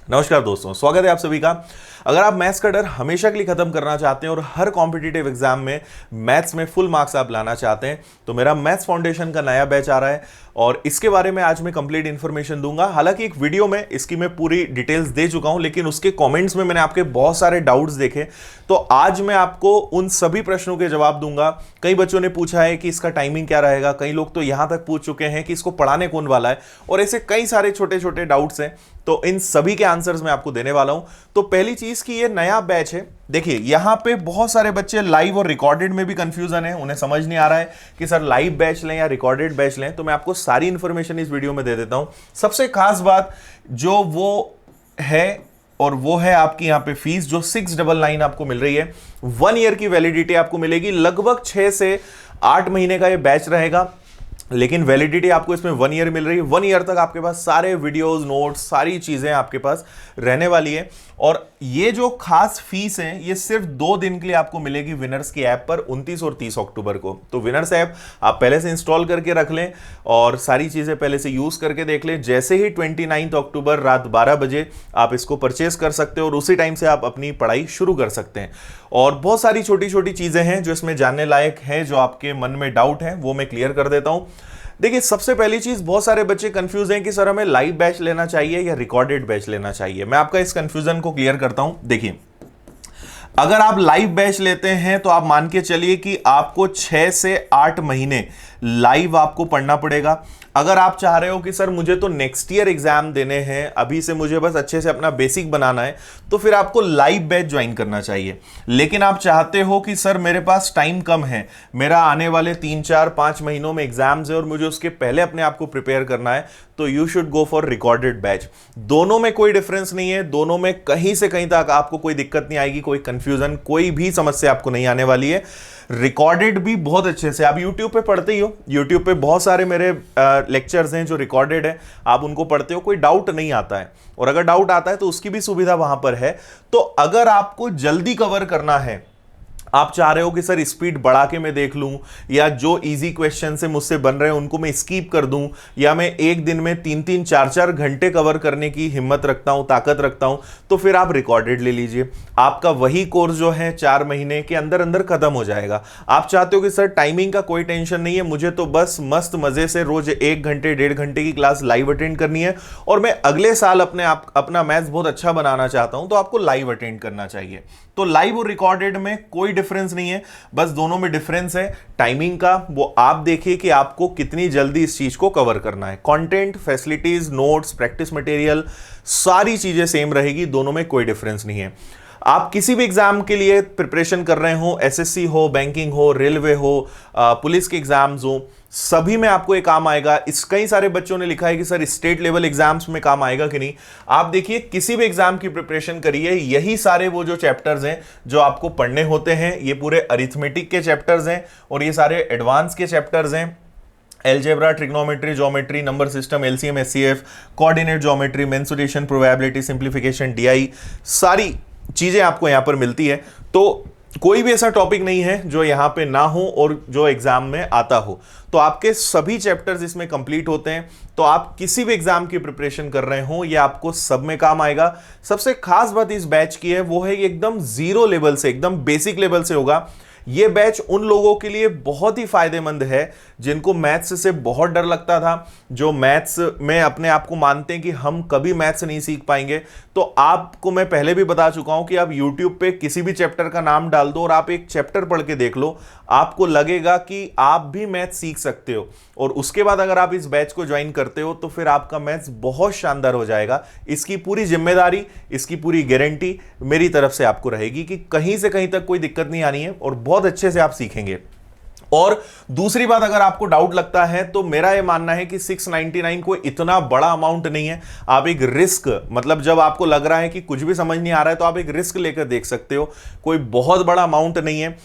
नमस्कार दोस्तों, स्वागत है आप सभी का। अगर आप मैथ्स का डर हमेशा के लिए खत्म करना चाहते हैं और हर कॉम्पिटिटिव एग्जाम में मैथ्स में फुल मार्क्स आप लाना चाहते हैं तो मेरा मैथ्स फाउंडेशन का नया बैच आ रहा है और इसके बारे में आज मैं कंप्लीट इन्फॉर्मेशन दूंगा। हालांकि एक वीडियो में इसकी मैं पूरी डिटेल्स दे चुका हूं, लेकिन उसके कमेंट्स में मैंने आपके बहुत सारे डाउट्स देखे, तो आज मैं आपको उन सभी प्रश्नों के जवाब दूंगा। कई बच्चों ने पूछा है कि इसका टाइमिंग क्या रहेगा, कई लोग तो यहां तक पूछ चुके हैं कि इसको पढ़ाने कौन वाला है, और ऐसे कई सारे छोटे छोटे डाउट्स हैं, तो इन सभी के आंसर्स मैं आपको देने वाला हूं। तो पहली चीज कि ये नया बैच है। देखिए यहां पे बहुत सारे बच्चे लाइव और रिकॉर्डेड में भी कंफ्यूजन है, उन्हें समझ नहीं आ रहा है कि सर लाइव बैच लें या रिकॉर्डेड बैच लें, तो मैं आपको सारी इंफॉर्मेशन इस वीडियो में दे देता हूं। सबसे खास बात जो वो है और वो है आपकी यहां पे फीस जो 699 आपको मिल रही है। 1 ईयर की वैलिडिटी आपको मिलेगी, लगभग 6 से 8 महीने का ये बैच रहेगा, लेकिन वैलिडिटी आपको इसमें 1 ईयर मिल रही है। 1 ईयर तक आपके पास सारे वीडियोस, नोट्स, सारी चीजें आपके पास रहने वाली है। और ये जो खास फीस है ये सिर्फ 2 दिन के लिए आपको मिलेगी विनर्स की ऐप पर, 29 और 30 अक्टूबर को। तो विनर्स ऐप आप पहले से इंस्टॉल करके रख लें और सारी चीजें पहले से यूज करके देख लें। जैसे ही 29 अक्टूबर रात 12 बजे आप इसको परचेस कर सकते हो और उसी टाइम से आप अपनी पढ़ाई शुरू कर सकते हैं। और बहुत सारी छोटी छोटी चीजें हैं जो इसमें जानने लायक है, जो आपके मन में डाउट है वो मैं क्लियर कर देता हूं। देखिए सबसे पहली चीज, बहुत सारे बच्चे कंफ्यूज हैं कि सर हमें लाइव बैच लेना चाहिए या रिकॉर्डेड बैच लेना चाहिए। मैं आपका इस कंफ्यूजन को क्लियर करता हूं। देखिए अगर आप लाइव बैच लेते हैं तो आप मान के चलिए कि आपको 6 से 8 महीने लाइव आपको पढ़ना पड़ेगा। अगर आप चाह रहे हो कि सर मुझे तो नेक्स्ट ईयर एग्जाम देने हैं, अभी से मुझे बस अच्छे से अपना बेसिक बनाना है, तो फिर आपको लाइव बैच ज्वाइन करना चाहिए। लेकिन आप चाहते हो कि सर मेरे पास टाइम कम है, मेरा आने वाले 3, 4, 5 महीनों में एग्जाम्स है और मुझे उसके पहले अपने आप को प्रिपेयर करना है, तो you should go for recorded batch. दोनों में कोई डिफरेंस नहीं है, दोनों में कहीं से कहीं तक आपको कोई दिक्कत नहीं आएगी, कोई कंफ्यूजन, कोई भी समस्या आपको नहीं आने वाली है। रिकॉर्डेड भी बहुत अच्छे से आप YouTube पे पढ़ते ही हो, YouTube पे बहुत सारे मेरे लेक्चर्स हैं जो रिकॉर्डेड है, आप उनको पढ़ते हो, कोई डाउट नहीं आता है, और अगर डाउट आता है तो उसकी भी सुविधा वहां पर है। तो अगर आपको जल्दी कवर करना है, आप चाह रहे हो कि सर स्पीड बढ़ा के मैं देख लूं, या जो इजी क्वेश्चन से मुझसे बन रहे हैं उनको मैं स्किप कर दूं, या मैं एक दिन में 3-3, 4-4 घंटे कवर करने की हिम्मत रखता हूं, ताकत रखता हूं, तो फिर आप रिकॉर्डेड ले लीजिए। आपका वही कोर्स जो है 4 महीने के अंदर अंदर खत्म हो जाएगा। आप चाहते हो कि सर टाइमिंग का कोई टेंशन नहीं है, मुझे तो बस मस्त मजे से रोज 1 घंटे 1.5 घंटे की क्लास लाइव अटेंड करनी है और मैं अगले साल अपना मैथ्स बहुत अच्छा बनाना चाहता हूं, तो आपको लाइव अटेंड करना चाहिए। तो लाइव और रिकॉर्डेड में कोई डिफरेंस नहीं है, बस दोनों में डिफरेंस है टाइमिंग का। वो आप देखिए कि आपको कितनी जल्दी इस चीज को कवर करना है। Content, facilities, notes, practice material, सारी चीजें सेम रहेगी, दोनों में कोई डिफरेंस नहीं है। आप किसी भी एग्जाम के लिए प्रिपरेशन कर रहे हो, एसएससी हो, बैंकिंग हो, रेलवे हो, पुलिस के एग्जाम्स हो, सभी में आपको ये काम आएगा। इस कई सारे बच्चों ने लिखा है कि सर स्टेट लेवल एग्जाम्स में काम आएगा कि नहीं। आप देखिए किसी भी एग्जाम की प्रिपरेशन करिए, यही सारे वो जो चैप्टर्स हैं जो आपको पढ़ने होते हैं, ये पूरे अरिथमेटिक के चैप्टर्स हैं और ये सारे एडवांस के चैप्टर्स हैं। Algebra, trigonometry, geometry, number system, LCM, HCF, coordinate geometry, mensuration, probability, simplification, DI, सारी चीजें आपको यहां पर मिलती है। तो कोई भी ऐसा टॉपिक नहीं है जो यहां पे ना हो और जो एग्जाम में आता हो। तो आपके सभी चैप्टर्स इसमें कंप्लीट होते हैं। तो आप किसी भी एग्जाम की प्रिपरेशन कर रहे हो, ये आपको सब में काम आएगा। सबसे खास बात इस बैच की है वो है एकदम जीरो लेवल से, एकदम बेसिक लेवल से होगा। ये बैच उन लोगों के लिए बहुत ही फायदेमंद है जिनको मैथ्स से बहुत डर लगता था, जो मैथ्स में अपने आप को मानते हैं कि हम कभी मैथ्स नहीं सीख पाएंगे। तो आपको मैं पहले भी बता चुका हूं कि आप YouTube पे किसी भी चैप्टर का नाम डाल दो और आप एक चैप्टर पढ़ के देख लो, आपको लगेगा कि आप भी मैथ्स सीख सकते हो। और उसके बाद अगर आप इस बैच को ज्वाइन करते हो तो फिर आपका मैथ्स बहुत शानदार हो जाएगा। इसकी पूरी जिम्मेदारी, इसकी पूरी गारंटी मेरी तरफ से आपको रहेगी कि कहीं से कहीं तक कोई दिक्कत नहीं आनी है और बहुत अच्छे से आप सीखेंगे। और दूसरी बात, अगर आपको डाउट लगता है तो मेरा यह मानना है कि 699 कोई इतना बड़ा अमाउंट नहीं है। आप एक रिस्क, मतलब जब आपको लग रहा है कि कुछ भी समझ नहीं आ रहा है तो आप एक रिस्क लेकर देख सकते हो। कोई बहुत बड़ा अमाउंट नहीं है।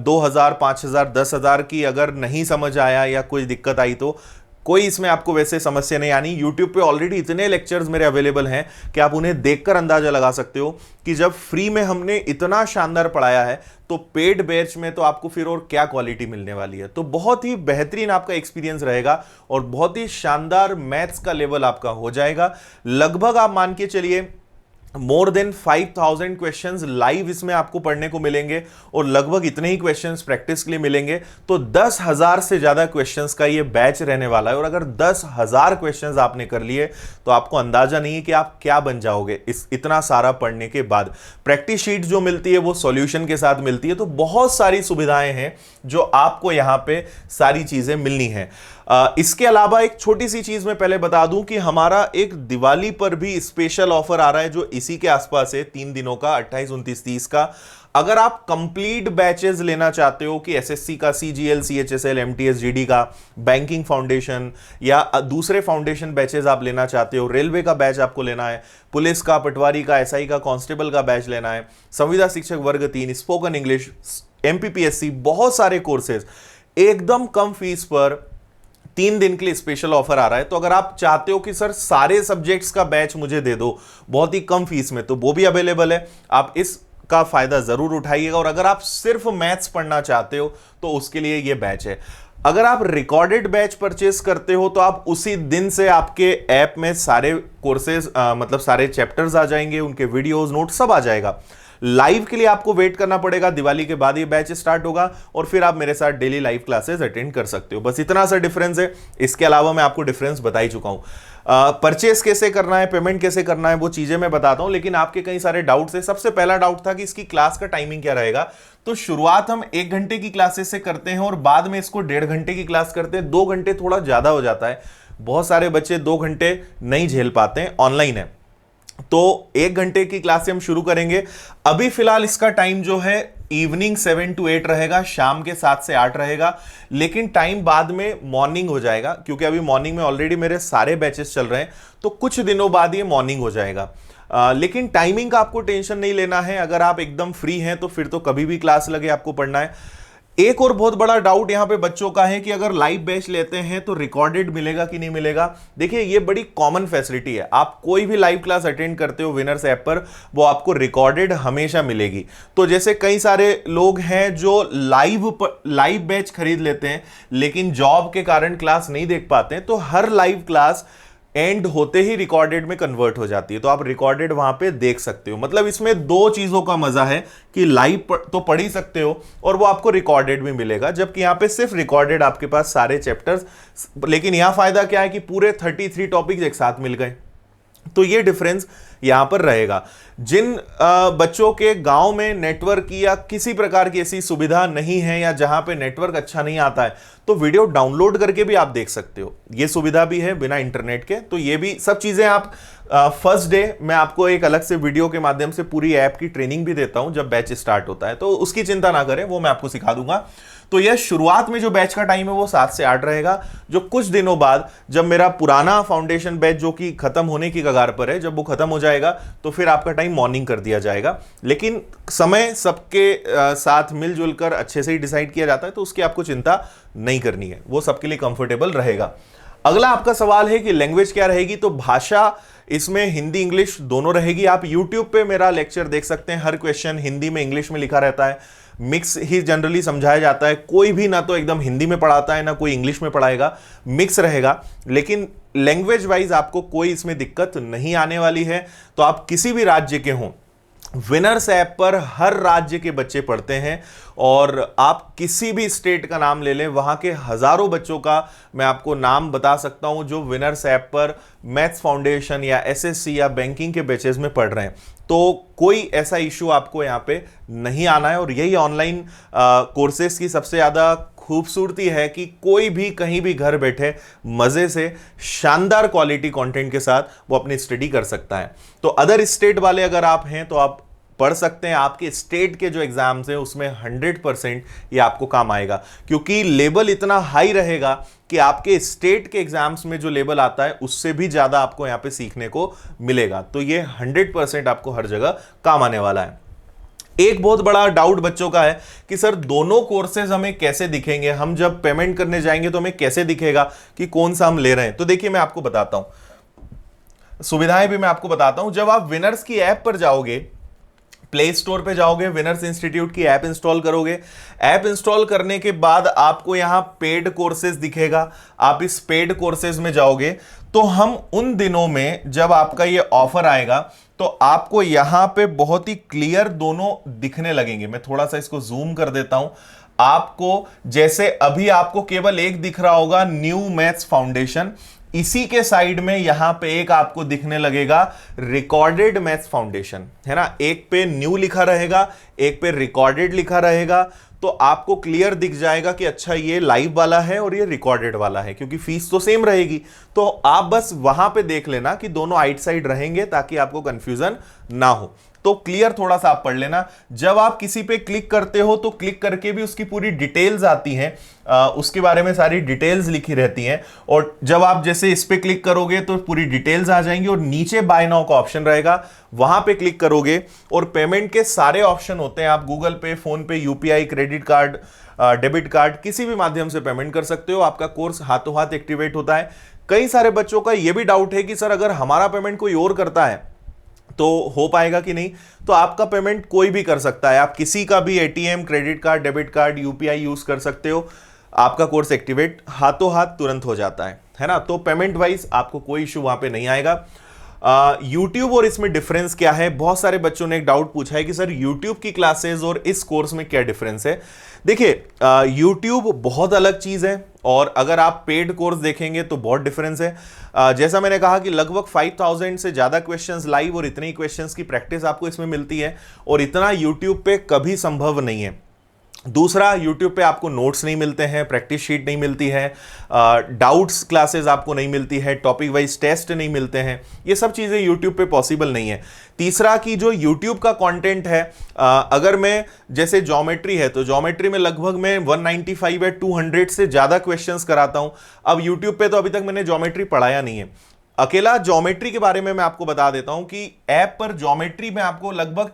2000, 5000, 10,000 की अगर नहीं समझ आया या कोई दिक्कत आई तो कोई इसमें आपको वैसे समस्या नहीं आनी। YouTube पे ऑलरेडी इतने लेक्चर्स मेरे अवेलेबल हैं कि आप उन्हें देखकर अंदाजा लगा सकते हो कि जब फ्री में हमने इतना शानदार पढ़ाया है तो पेड बैच में तो आपको फिर और क्या क्वालिटी मिलने वाली है। तो बहुत ही बेहतरीन आपका एक्सपीरियंस रहेगा और बहुत ही शानदार मैथ्स का लेवल आपका हो जाएगा। लगभग आप मान के चलिए मोर देन 5000 क्वेश्चंस लाइव इसमें आपको पढ़ने को मिलेंगे और लगभग इतने ही क्वेश्चंस प्रैक्टिस के लिए मिलेंगे। तो 10,000 से ज्यादा क्वेश्चंस का ये बैच रहने वाला है और अगर 10,000 क्वेश्चंस आपने कर लिए तो आपको अंदाजा नहीं है कि आप क्या बन जाओगे इस इतना सारा पढ़ने के बाद। प्रैक्टिस शीट जो मिलती है वो सॉल्यूशन के साथ मिलती है। तो बहुत सारी सुविधाएं हैं जो आपको यहां पे सारी चीजें मिलनी है। इसके अलावा एक छोटी सी चीज मैं पहले बता दूं कि हमारा एक दिवाली पर भी स्पेशल ऑफर आ रहा है जो इसी के आसपास है, 3 दिनों का, 28, 29, 30 का। अगर आप कंप्लीट बैचेस लेना चाहते हो कि एसएससी का, सीजीएल, सीएचएसएल, एमटीएस, जीडी का, बैंकिंग फाउंडेशन या दूसरे फाउंडेशन बैचेस आप लेना चाहते हो, रेलवे का बैच आपको लेना है, पुलिस का, पटवारी का, एसआई का, कांस्टेबल का बैच लेना है, संविदा शिक्षक वर्ग 3, स्पोकन इंग्लिश, एमपीपीएससी, बहुत सारे कोर्सेज एकदम कम फीस पर 3 दिन के लिए स्पेशल ऑफर आ रहा है। तो अगर आप चाहते हो कि सर सारे सब्जेक्ट्स का बैच मुझे दे दो बहुत ही कम फीस में, तो वो भी अवेलेबल है, आप इसका फायदा जरूर उठाइएगा। और अगर आप सिर्फ मैथ्स पढ़ना चाहते हो तो उसके लिए ये बैच है। अगर आप रिकॉर्डेड बैच परचेस करते हो तो आप उसी दिन से आपके ऐप में सारे कोर्सेज मतलब सारे चैप्टर्स आ जाएंगे, उनके वीडियोस, नोट सब आ जाएगा। लाइव के लिए आपको वेट करना पड़ेगा, दिवाली के बाद ये बैच स्टार्ट होगा और फिर आप मेरे साथ डेली लाइव क्लासेस अटेंड कर सकते हो। बस इतना सा डिफरेंस है, इसके अलावा मैं आपको डिफरेंस बता ही चुका हूं। परचेस कैसे करना है, पेमेंट कैसे करना है, वो चीजें मैं बताता हूं, लेकिन आपके कई सारे डाउट्स है। सबसे पहला डाउट था कि इसकी क्लास का टाइमिंग क्या रहेगा। तो शुरुआत हम 1 घंटे की क्लासेस से करते हैं और बाद में इसको 1.5 घंटे की क्लास करते हैं। 2 घंटे थोड़ा ज्यादा हो जाता है, बहुत सारे बच्चे 2 घंटे नहीं झेल पाते हैं, ऑनलाइन है। तो 1 घंटे की क्लास से हम शुरू करेंगे। अभी फिलहाल इसका टाइम जो है इवनिंग 7 to 8 रहेगा, शाम के 7 से 8 रहेगा, लेकिन टाइम बाद में मॉर्निंग हो जाएगा क्योंकि अभी मॉर्निंग में ऑलरेडी मेरे सारे बैचेस चल रहे हैं। तो कुछ दिनों बाद ये मॉर्निंग हो जाएगा। लेकिन टाइमिंग का आपको टेंशन नहीं लेना है। अगर आप एकदम फ्री हैं तो फिर तो कभी भी क्लास लगे आपको पढ़ना है। एक और बहुत बड़ा डाउट यहां पे बच्चों का है कि अगर लाइव बैच लेते हैं तो रिकॉर्डेड मिलेगा कि नहीं मिलेगा। देखिए ये बड़ी कॉमन फैसिलिटी है, आप कोई भी लाइव क्लास अटेंड करते हो विनर्स ऐप पर, वो आपको रिकॉर्डेड हमेशा मिलेगी। तो जैसे कई सारे लोग हैं जो लाइव बैच खरीद लेते हैं लेकिन जॉब के कारण क्लास नहीं देख पाते हैं, तो हर लाइव क्लास एंड होते ही रिकॉर्डेड में कन्वर्ट हो जाती है, तो आप रिकॉर्डेड वहां पे देख सकते हो। मतलब इसमें 2 चीजों का मजा है कि लाइव तो पढ़ ही सकते हो और वो आपको रिकॉर्डेड भी मिलेगा, जबकि यहां पे सिर्फ रिकॉर्डेड आपके पास सारे चैप्टर्स। लेकिन यहां फायदा क्या है कि पूरे 33 टॉपिक्स एक साथ मिल गए। तो ये डिफरेंस यहां पर रहेगा। जिन बच्चों के गांव में नेटवर्क की या किसी प्रकार की ऐसी सुविधा नहीं है या जहां पे नेटवर्क अच्छा नहीं आता है, तो वीडियो डाउनलोड करके भी आप देख सकते हो, ये सुविधा भी है बिना इंटरनेट के। तो ये भी सब चीजें आप फर्स्ट डे मैं आपको एक अलग से वीडियो के माध्यम से पूरी ऐप की ट्रेनिंग भी देता हूं जब बैच स्टार्ट होता है, तो उसकी चिंता ना करें, वो मैं आपको सिखा दूंगा। तो यह शुरुआत में जो बैच का टाइम है वो 7 से 8 रहेगा। जो कुछ दिनों बाद जब मेरा पुराना फाउंडेशन बैच जो कि खत्म होने की कगार पर है, जब वो खत्म हो जाएगा तो फिर आपका टाइम मॉर्निंग कर दिया जाएगा। लेकिन समय सबके साथ मिलजुल कर अच्छे से ही डिसाइड किया जाता है, तो उसकी आपको चिंता नहीं करनी है, वो सबके लिए कंफर्टेबल रहेगा। अगला आपका सवाल है कि लैंग्वेज क्या रहेगी। तो भाषा इसमें हिंदी इंग्लिश दोनों रहेगी। आप YouTube पे मेरा लेक्चर देख सकते हैं, हर क्वेश्चन हिंदी में इंग्लिश में लिखा रहता है, मिक्स ही जनरली समझाया जाता है। कोई भी ना तो एकदम हिंदी में पढ़ाता है ना कोई इंग्लिश में पढ़ाएगा, मिक्स रहेगा। लेकिन लैंग्वेज वाइज आपको कोई इसमें दिक्कत नहीं आने वाली है। तो आप किसी भी राज्य के हों, विनर्स ऐप पर हर राज्य के बच्चे पढ़ते हैं और आप किसी भी स्टेट का नाम ले लें, वहां के हजारों बच्चों का मैं आपको नाम बता सकता हूं जो विनर्स ऐप पर मैथ्स फाउंडेशन या एसएससी या बैंकिंग के बैचेस में पढ़ रहे हैं। तो कोई ऐसा इशू आपको यहां पे नहीं आना है। और यही ऑनलाइन कोर्सेज की सबसे ज्यादा खूबसूरती है कि कोई भी कहीं भी घर बैठे मजे से शानदार क्वालिटी कंटेंट के साथ वो अपनी स्टडी कर सकता है। तो अदर स्टेट वाले अगर आप हैं तो आप पढ़ सकते हैं। आपके स्टेट के जो एग्जाम्स हैं उसमें 100% ये आपको काम आएगा, क्योंकि लेवल इतना हाई रहेगा कि आपके स्टेट के एग्जाम्स में जो लेवल आता है उससे भी ज्यादा आपको यहां पे सीखने को मिलेगा। तो ये 100% आपको हर जगह काम आने वाला है। एक बहुत बड़ा डाउट बच्चों का है कि सर दोनों कोर्सेज हमें कैसे दिखेंगे, हम जब पेमेंट करने जाएंगे तो हमें कैसे दिखेगा कि कौन सा हम ले रहे हैं। तो देखिए मैं आपको बताता हूं, सुविधाएं भी मैं आपको बताता हूं। जब आप विनर्स की ऐप पर जाओगे, प्ले स्टोर पे जाओगे, विनर्स इंस्टीट्यूट की ऐप इंस्टॉल करोगे। ऐप इंस्टॉल करने के बाद आपको यहां पेड कोर्सेज दिखेगा। आप इस पेड कोर्सेज में जाओगे तो हम उन दिनों में जब आपका ये ऑफर आएगा तो आपको यहां पे बहुत ही क्लियर दोनों दिखने लगेंगे। मैं थोड़ा सा इसको जूम कर देता हूं आपको। जैसे अभी आपको केवल एक दिख रहा होगा, न्यू मैथ्स फाउंडेशन, इसी के साइड में यहां पे एक आपको दिखने लगेगा रिकॉर्डेड मैथ्स फाउंडेशन, है ना। एक पे न्यू लिखा रहेगा, एक पे रिकॉर्डेड लिखा रहेगा। तो आपको क्लियर दिख जाएगा कि अच्छा ये लाइव वाला है और ये रिकॉर्डेड वाला है, क्योंकि फीस तो सेम रहेगी। तो आप बस वहां पे देख लेना कि दोनों आइट साइड रहेंगे ताकि आपको कंफ्यूजन ना हो। तो क्लियर थोड़ा सा आप पढ़ लेना। जब आप किसी पे क्लिक करते हो तो क्लिक करके भी उसकी पूरी डिटेल्स आती हैं, उसके बारे में सारी डिटेल्स लिखी रहती हैं। और जब आप जैसे इस पे क्लिक करोगे तो पूरी डिटेल्स आ जाएंगी और नीचे बाय नाउ का ऑप्शन रहेगा, वहां पे क्लिक करोगे और पेमेंट के सारे ऑप्शन होते हैं। आप गूगल पे, फोन पे, UPI, credit card, debit card, किसी भी माध्यम से पेमेंट कर सकते हो। आपका कोर्स हाथों हाथ एक्टिवेट होता है। कई सारे बच्चों का यह भी डाउट है कि सर अगर हमारा पेमेंट कोई और करता है तो हो पाएगा कि नहीं। तो आपका पेमेंट कोई भी कर सकता है, आप किसी का भी ATM, credit card, debit card, UPI use कर सकते हो। आपका कोर्स एक्टिवेट हाथों हाथ तुरंत हो जाता है ना। तो पेमेंट वाइज आपको कोई इशू वहां पे नहीं आएगा। YouTube और इसमें डिफरेंस क्या है, बहुत सारे बच्चों ने एक डाउट पूछा है कि सर YouTube की क्लासेस और इस कोर्स में क्या डिफरेंस है। देखिए YouTube बहुत अलग चीज है और अगर आप पेड कोर्स देखेंगे तो बहुत डिफरेंस है। जैसा मैंने कहा कि लगभग 5000 से ज्यादा क्वेश्चंस लाइव और इतने ही क्वेश्चंस की प्रैक्टिस आपको इसमें मिलती है और इतना YouTube पे कभी संभव नहीं है। दूसरा, YouTube पे आपको नोट्स नहीं मिलते हैं, प्रैक्टिस शीट नहीं मिलती है, डाउट्स क्लासेस आपको नहीं मिलती है, टॉपिक वाइज टेस्ट नहीं मिलते हैं। ये सब चीज़ें YouTube पे पॉसिबल नहीं है। तीसरा कि जो YouTube का कंटेंट है, अगर मैं जैसे ज्योमेट्री है तो ज्योमेट्री में लगभग मैं 195 या 200 से ज़्यादा क्वेश्चंस कराता हूँ। अब YouTube पे तो अभी तक मैंने ज्योमेट्री पढ़ाया नहीं है। अकेला ज्योमेट्री के बारे में मैं आपको बता देता हूँ कि ऐप पर ज्योमेट्री में आपको लगभग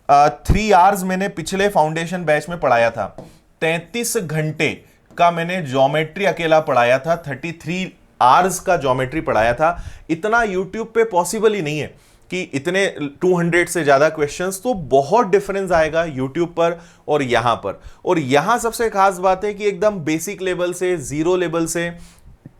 3 आवर्स मैंने पिछले फाउंडेशन बैच में पढ़ाया था। 33 घंटे का मैंने ज्योमेट्री अकेला पढ़ाया था, 33 आवर्स का ज्योमेट्री पढ़ाया था। इतना YouTube पे पॉसिबल ही नहीं है कि इतने 200 से ज्यादा क्वेश्चंस। तो बहुत डिफरेंस आएगा YouTube पर और यहां पर। और यहां सबसे खास बात है कि एकदम बेसिक लेवल से, जीरो लेवल से,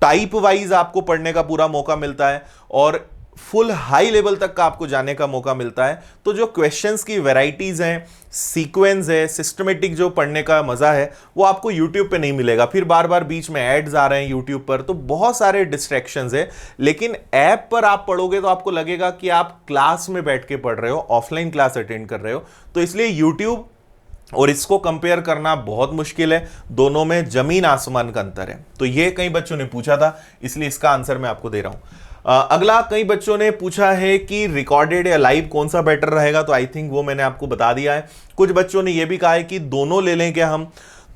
टाइप वाइज आपको पढ़ने का पूरा मौका मिलता है और फुल हाई लेवल तक का आपको जाने का मौका मिलता है। तो जो क्वेश्चंस की वैरायटीज हैं, सीक्वेंस है, सिस्टमेटिक जो पढ़ने का मजा है वो आपको YouTube पे नहीं मिलेगा। फिर बार बार बीच में एड्स आ रहे हैं YouTube पर, तो बहुत सारे डिस्ट्रैक्शंस है। लेकिन ऐप पर आप पढ़ोगे तो आपको लगेगा कि आप क्लास में बैठ के पढ़ रहे हो, ऑफलाइन क्लास अटेंड कर रहे हो। तो इसलिए YouTube और इसको कंपेयर करना बहुत मुश्किल है, दोनों में जमीन आसमान का अंतर है। तो ये कई बच्चों ने पूछा था, इसलिए इसका आंसर मैं आपको दे रहा हूं। अगला, कई बच्चों ने पूछा है कि रिकॉर्डेड या लाइव कौन सा बेटर रहेगा, तो आई थिंक वो मैंने आपको बता दिया है। कुछ बच्चों ने ये भी कहा है कि दोनों ले लें क्या हम,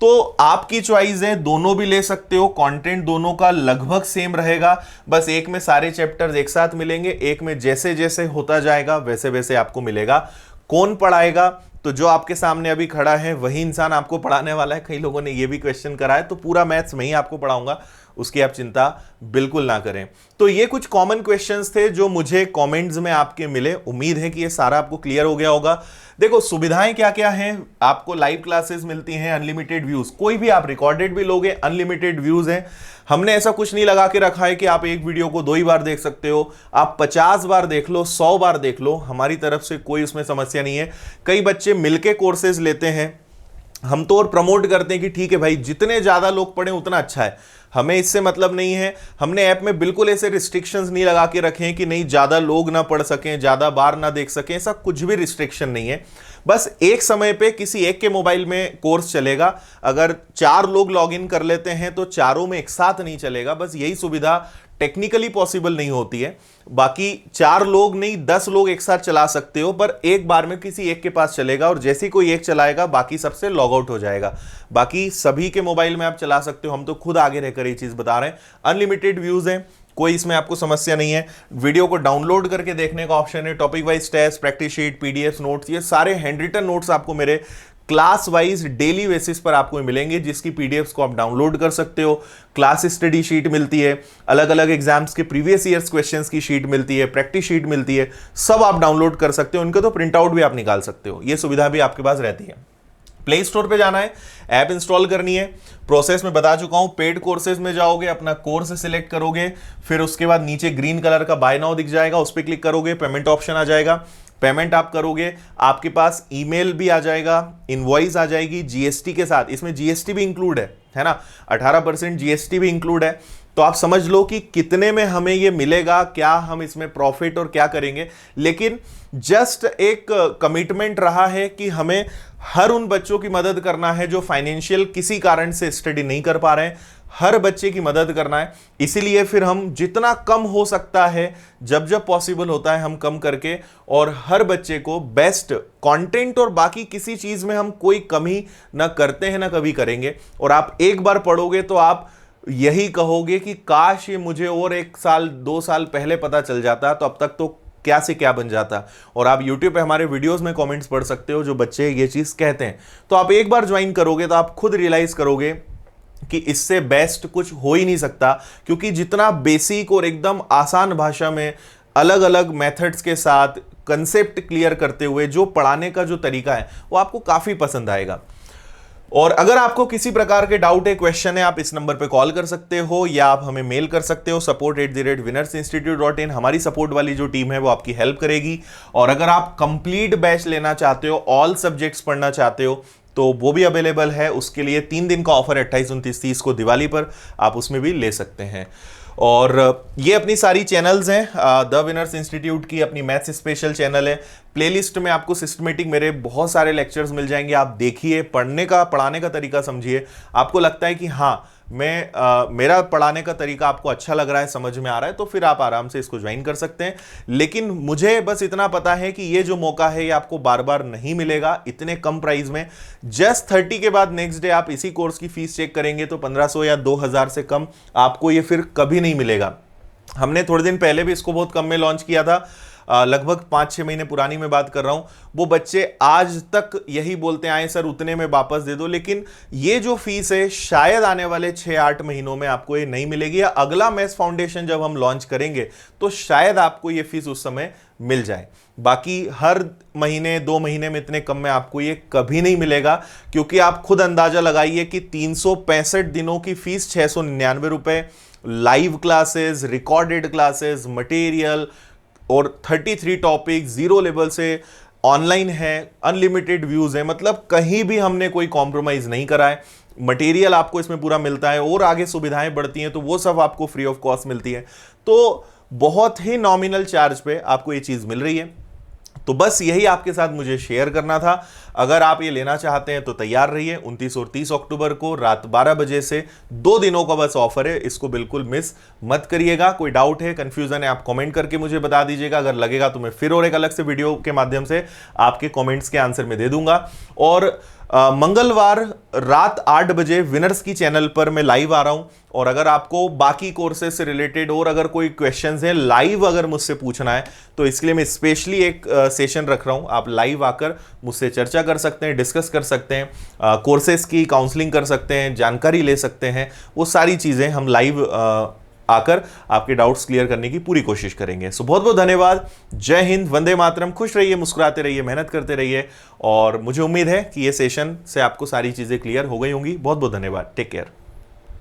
तो आपकी चॉइस है, दोनों भी ले सकते हो। कंटेंट दोनों का लगभग सेम रहेगा, बस एक में सारे चैप्टर्स एक साथ मिलेंगे, एक में जैसे जैसे होता जाएगा वैसे वैसे आपको मिलेगा। कौन पढ़ाएगा, तो जो आपके सामने अभी खड़ा है वही इंसान आपको पढ़ाने वाला है। कई लोगों ने ये भी क्वेश्चन करा है, तो पूरा मैथ्स मैं ही आपको पढ़ाऊंगा, उसकी आप चिंता बिल्कुल ना करें। तो ये कुछ कॉमन क्वेश्चंस थे जो मुझे कमेंट्स में आपके मिले। उम्मीद है कि ये सारा आपको क्लियर हो गया होगा। देखो सुविधाएं क्या क्या हैं, आपको लाइव क्लासेस मिलती हैं, अनलिमिटेड व्यूज, कोई भी आप रिकॉर्डेड भी लोगे, अनलिमिटेड व्यूज हैं। हमने ऐसा कुछ नहीं लगा के रखा है कि आप एक वीडियो को 2 ही बार देख सकते हो, आप 50 बार देख लो, 100 बार देख लो, हमारी तरफ से कोई उसमें समस्या नहीं है। कई बच्चे मिलके कोर्सेज लेते हैं, हम तो और प्रमोट करते हैं कि ठीक है भाई, जितने ज्यादा लोग पढ़ें उतना अच्छा है, हमें इससे मतलब नहीं है। हमने ऐप में बिल्कुल ऐसे रिस्ट्रिक्शंस नहीं लगा के रखे हैं कि नहीं ज्यादा लोग ना पढ़ सकें, ज्यादा बार ना देख सकें, ऐसा कुछ भी रिस्ट्रिक्शन नहीं है। बस एक समय पे किसी एक के मोबाइल में कोर्स चलेगा। अगर 4 लोग लॉगिन कर लेते हैं तो चारों में एक साथ नहीं चलेगा, बस यही सुविधा टेक्निकली पॉसिबल नहीं होती है। बाकी 4 लोग नहीं 10 लोग एक साथ चला सकते हो, पर एक बार में किसी एक के पास चलेगा और जैसे ही कोई एक चलाएगा बाकी सबसे लॉग आउट हो जाएगा। बाकी सभी के मोबाइल में आप चला सकते हो, हम तो खुद आगे रहकर ये चीज बता रहे हैं। अनलिमिटेड व्यूज हैं, कोई इसमें आपको समस्या नहीं है। वीडियो को डाउनलोड करके देखने का ऑप्शन है, topic wise test, practice sheet, PDF notes, ये सारे हैंड रिटन नोट्स आपको मेरे क्लास वाइज डेली बेसिस पर आपको मिलेंगे, जिसकी पीडीएफ्स को आप डाउनलोड कर सकते हो। क्लास स्टडी शीट मिलती है, अलग अलग एग्जाम्स के प्रीवियस ईयर्स क्वेश्चंस की शीट मिलती है, प्रैक्टिस शीट मिलती है, सब आप डाउनलोड कर सकते हो। उनका तो प्रिंट आउट भी आप निकाल सकते हो, ये सुविधा भी आपके पास रहती है। प्ले स्टोर पे जाना है, ऐप इंस्टॉल करनी है। प्रोसेस में बता चुका हूं, पेड कोर्सेज में जाओगे, अपना कोर्स सिलेक्ट करोगे, फिर उसके बाद नीचे ग्रीन कलर का बाय नाउ दिख जाएगा, उस पर क्लिक करोगे, पेमेंट ऑप्शन आ जाएगा, पेमेंट आप करोगे, आपके पास ईमेल भी आ जाएगा, इनवॉइस आ जाएगी जीएसटी के साथ, इसमें जीएसटी भी इंक्लूड है ना, 18% जीएसटी भी इंक्लूड है। तो आप समझ लो कि कितने में हमें ये मिलेगा, क्या हम इसमें प्रॉफिट और क्या करेंगे। लेकिन जस्ट एक कमिटमेंट रहा है कि हमें हर उन बच्चों की मदद करना है जो फाइनेंशियल किसी कारण से स्टडी नहीं कर पा रहे हैं, हर बच्चे की मदद करना है। इसीलिए फिर हम जितना कम हो सकता है, जब जब पॉसिबल होता है, हम कम करके और हर बच्चे को बेस्ट कंटेंट और बाकी किसी चीज में हम कोई कमी ना करते हैं ना कभी करेंगे। और आप एक बार पढ़ोगे तो आप यही कहोगे कि काश ये मुझे और 1 साल 2 साल पहले पता चल जाता, तो अब तक तो क्या से क्या बन जाता। और आप YouTube पे हमारे वीडियोस में कमेंट्स पढ़ सकते हो जो बच्चे ये चीज कहते हैं। तो आप एक बार ज्वाइन करोगे तो आप खुद रियलाइज करोगे कि इससे बेस्ट कुछ हो ही नहीं सकता, क्योंकि जितना बेसिक और एकदम आसान भाषा में अलग अलग मेथड्स के साथ कंसेप्ट क्लियर करते हुए जो पढ़ाने का जो तरीका है वो आपको काफी पसंद आएगा। और अगर आपको किसी प्रकार के डाउट है, क्वेश्चन है, आप इस नंबर पे कॉल कर सकते हो या आप हमें मेल कर सकते हो support@winnersinstitute.in। हमारी सपोर्ट वाली जो टीम है वो आपकी हेल्प करेगी। और अगर आप कंप्लीट बैच लेना चाहते हो, ऑल सब्जेक्ट्स पढ़ना चाहते हो, तो वो भी अवेलेबल है। उसके लिए 3 दिन का ऑफर है, 28, 29, 30 को दिवाली पर, आप उसमें भी ले सकते हैं। और ये अपनी सारी चैनल्स हैं, द विनर्स इंस्टीट्यूट की अपनी मैथ्स स्पेशल चैनल है। प्लेलिस्ट में आपको सिस्टमेटिक मेरे बहुत सारे लेक्चर्स मिल जाएंगे, आप देखिए, पढ़ने का पढ़ाने का तरीका समझिए। आपको लगता है कि हाँ मेरा पढ़ाने का तरीका आपको अच्छा लग रहा है, समझ में आ रहा है, तो फिर आप आराम से इसको ज्वाइन कर सकते हैं। लेकिन मुझे बस इतना पता है कि ये जो मौका है ये आपको बार बार नहीं मिलेगा इतने कम प्राइस में। जस्ट 30 के बाद नेक्स्ट डे आप इसी कोर्स की फीस चेक करेंगे तो 1500 या 2000 से कम आपको ये फिर कभी नहीं मिलेगा। हमने थोड़े दिन पहले भी इसको बहुत कम में लॉन्च किया था, लगभग 5-6 महीने पुरानी मैं बात कर रहा हूं। वो बच्चे आज तक यही बोलते आए, सर उतने में वापस दे दो। लेकिन ये जो फीस है शायद आने वाले 6-8 महीनों में आपको ये नहीं मिलेगी, या अगला मैथ्स फाउंडेशन जब हम लॉन्च करेंगे तो शायद आपको ये फीस उस समय मिल जाए। बाकी हर महीने 2 महीने में इतने कम में आपको ये कभी नहीं मिलेगा, क्योंकि आप खुद अंदाजा लगाइए कि 365 दिनों की फीस 699 रुपए, live classes, recorded classes, material और 33 टॉपिक 0 लेवल से ऑनलाइन है, अनलिमिटेड व्यूज है, मतलब कहीं भी हमने कोई कॉम्प्रोमाइज नहीं करा है। मटेरियल आपको इसमें पूरा मिलता है और आगे सुविधाएं बढ़ती हैं तो वो सब आपको फ्री ऑफ कॉस्ट मिलती है। तो बहुत ही नॉमिनल चार्ज पे आपको ये चीज मिल रही है। तो बस यही आपके साथ मुझे शेयर करना था। अगर आप ये लेना चाहते हैं तो तैयार रहिए। 29 और 30 अक्टूबर को रात 12 बजे से 2 दिनों का बस ऑफर है, इसको बिल्कुल मिस मत करिएगा। कोई डाउट है, कंफ्यूजन है, आप कमेंट करके मुझे बता दीजिएगा। अगर लगेगा तो मैं फिर और एक अलग से वीडियो के माध्यम से आपके कमेंट्स के आंसर में दे दूंगा। और मंगलवार रात 8 बजे विनर्स की चैनल पर मैं लाइव आ रहा हूं। और अगर आपको बाकी कोर्सेज से रिलेटेड और अगर कोई क्वेश्चंस हैं लाइव अगर मुझसे पूछना है तो इसके लिए मैं स्पेशली एक सेशन रख रहा हूं। आप लाइव आकर मुझसे चर्चा कर सकते हैं, डिस्कस कर सकते हैं, कोर्सेज की काउंसलिंग कर सकते हैं, जानकारी ले सकते हैं। वो सारी चीज़ें हम लाइव आकर आपके डाउट्स क्लियर करने की पूरी कोशिश करेंगे। सो बहुत बहुत धन्यवाद। जय हिंद, वंदे मातरम। खुश रहिए, मुस्कुराते रहिए, मेहनत करते रहिए। और मुझे उम्मीद है कि ये सेशन से आपको सारी चीज़ें क्लियर हो गई होंगी। बहुत बहुत धन्यवाद। Take care.